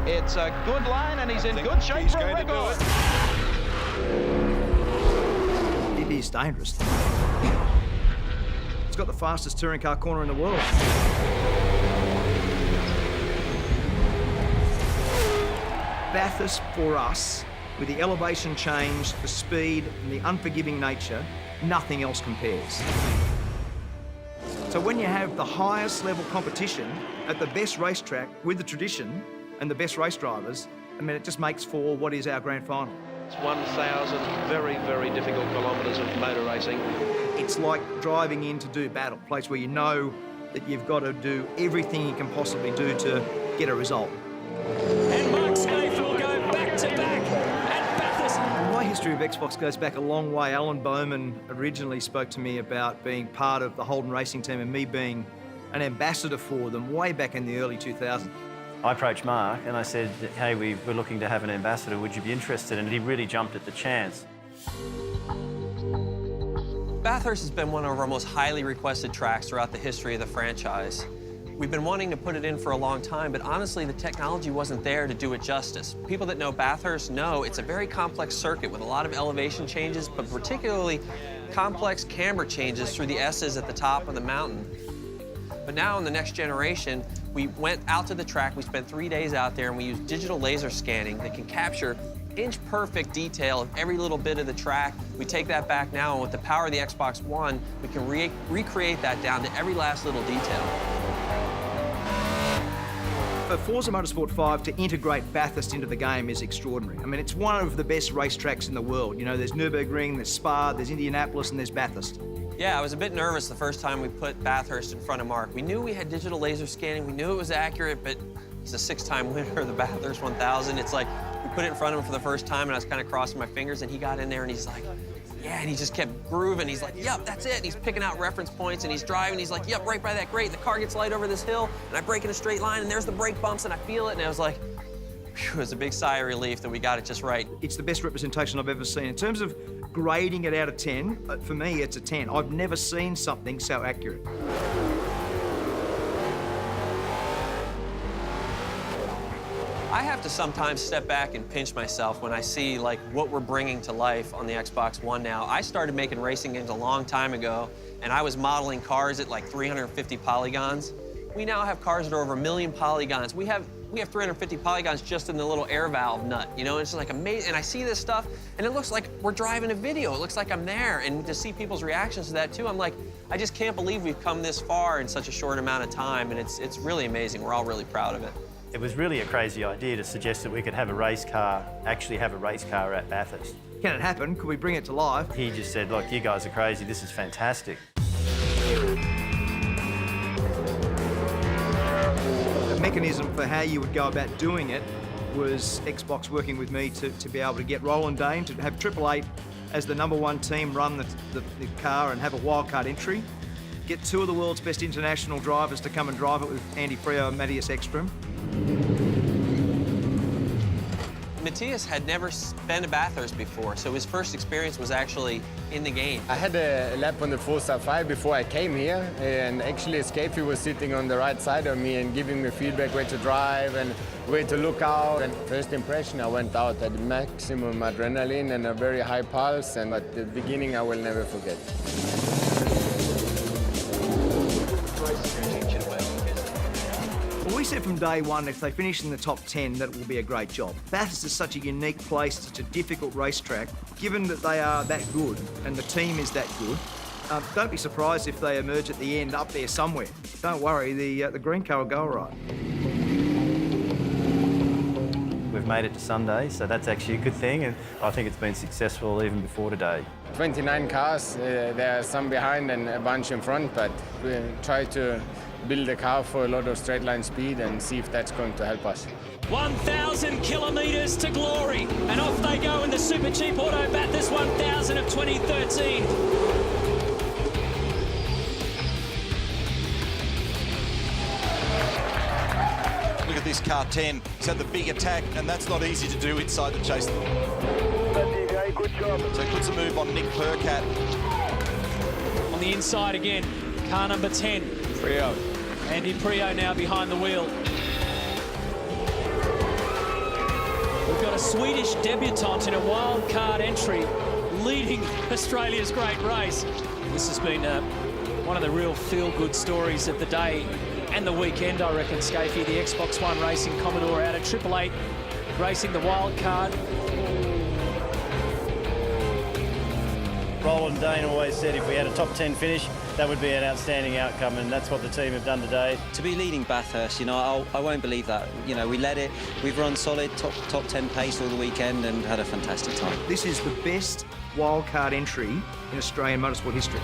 It's a good line, and he's in good shape for a record. It is dangerous. It's got the fastest touring car corner in the world. Bathurst, for us, with the elevation change, the speed, and the unforgiving nature, nothing else compares. So when you have the highest level competition at the best racetrack with the tradition and the best race drivers, I mean, it just makes for what is our grand final. It's 1,000 very, very difficult kilometres of motor racing. It's like driving in to do battle, a place where you know that you've got to do everything you can possibly do to get a result. And Mark Skaife will go back-to-back at Bathurst. My history of Xbox goes back a long way. Alan Bowman originally spoke to me about being part of the Holden racing team and me being an ambassador for them way back in the early 2000s. I approached Mark and I said, hey, we're looking to have an ambassador, would you be interested? And he really jumped at the chance. Bathurst has been one of our most highly requested tracks throughout the history of the franchise. We've been wanting to put it in for a long time, but honestly, the technology wasn't there to do it justice. People that know Bathurst know it's a very complex circuit with a lot of elevation changes, but particularly complex camber changes through the S's at the top of the mountain. But now in the next generation, we went out to the track, we spent 3 days out there, and we used digital laser scanning that can capture inch-perfect detail of every little bit of the track. We take that back now, and with the power of the Xbox One, we can recreate that down to every last little detail. For Forza Motorsport 5 to integrate Bathurst into the game is extraordinary. I mean, it's one of the best racetracks in the world. You know, there's Nürburgring, there's Spa, there's Indianapolis, and there's Bathurst. Yeah, I was a bit nervous the first time we put Bathurst in front of Mark. We knew we had digital laser scanning, we knew it was accurate, but he's a 6-time winner of the Bathurst 1000. It's like, we put it in front of him for the first time, and I was kind of crossing my fingers, and he got in there, and he's like, yeah, and he just kept grooving. He's like, yep, that's it. And he's picking out reference points, and he's driving. He's like, yep, right by that grate. And the car gets light over this hill, and I brake in a straight line, and there's the brake bumps, and I feel it. And I was like, phew, it was a big sigh of relief that we got it just right. It's the best representation I've ever seen. In terms of grading it out of 10, for me, it's a 10. I've never seen something so accurate. I have to sometimes step back and pinch myself when I see like what we're bringing to life on the Xbox One now. I started making racing games a long time ago, and I was modeling cars at like 350 polygons. We now have cars that are over 1 million polygons. We have 350 polygons just in the little air valve nut, you know? It's just like amazing. And I see this stuff, and it looks like we're driving a video. It looks like I'm there. And to see people's reactions to that, too, I'm like, I just can't believe we've come this far in such a short amount of time, and it's really amazing. We're all really proud of it. It was really a crazy idea to suggest that we could have a race car, actually have a race car at Bathurst. Can it happen? Could we bring it to life? He just said, look, you guys are crazy. This is fantastic. The mechanism for how you would go about doing it was Xbox working with me to be able to get Roland Dane to have 888 as the #1 team run the car and have a wildcard entry. Get 2 of the world's best international drivers to come and drive it with Andy Freo and Matthias Ekström. Matthias had never been to Bathurst before, so his first experience was actually in the game. I had a lap on the Forza 5 before I came here, and actually Skaife was sitting on the right side of me and giving me feedback where to drive and where to look out. And first impression, I went out at maximum adrenaline and a very high pulse, and at the beginning I will never forget. Well, we said from day one, if they finish in the top 10, that it will be a great job. Bathurst is such a unique place, such a difficult racetrack. Given that they are that good and the team is that good, don't be surprised if they emerge at the end up there somewhere. Don't worry, the green car will go all right. We've made it to Sunday, so that's actually a good thing, and I think it's been successful even before today. 29 cars, there are some behind and a bunch in front, but we try to build a car for a lot of straight line speed and see if that's going to help us. 1,000 kilometres to glory, and off they go in the super cheap Auto Bathurst 1000 of 2013. Look at this car 10. It's had the big attack, and that's not easy to do inside the chase. Good job. So it puts a move on Nick Percat. On the inside again, car number 10. Freo. Andy Freo now behind the wheel. got a Swedish debutant in a wild card entry leading Australia's great race. This has been one of the real feel-good stories of the day and the weekend, I reckon, Scafey. The Xbox One Racing Commodore out at 888, racing the wild card. Roland Dane always said if we had a top 10 finish, that would be an outstanding outcome, and that's what the team have done today. To be leading Bathurst, you know, I won't believe that. You know, we led it, we've run solid, top 10 pace all the weekend and had a fantastic time. This is the best wildcard entry in Australian motorsport history.